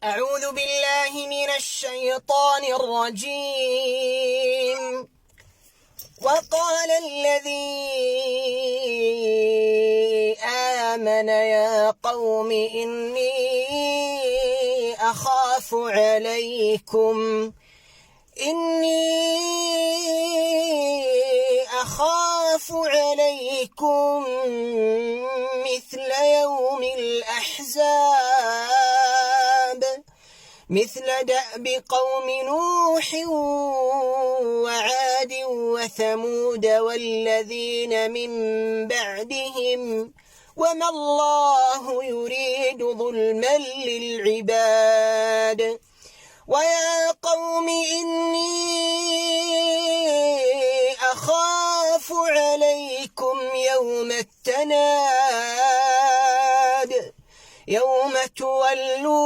أعوذ بالله من الشيطان الرجيم. وقال الذي آمن يا قوم إني أخاف عليكم مثل يوم الأحزاب مثل دأب قوم نوح وعاد وثمود والذين من بعدهم وما الله يريد ظلما للعباد. ويا قوم إني أخاف عليكم يوم التناد يوم تولون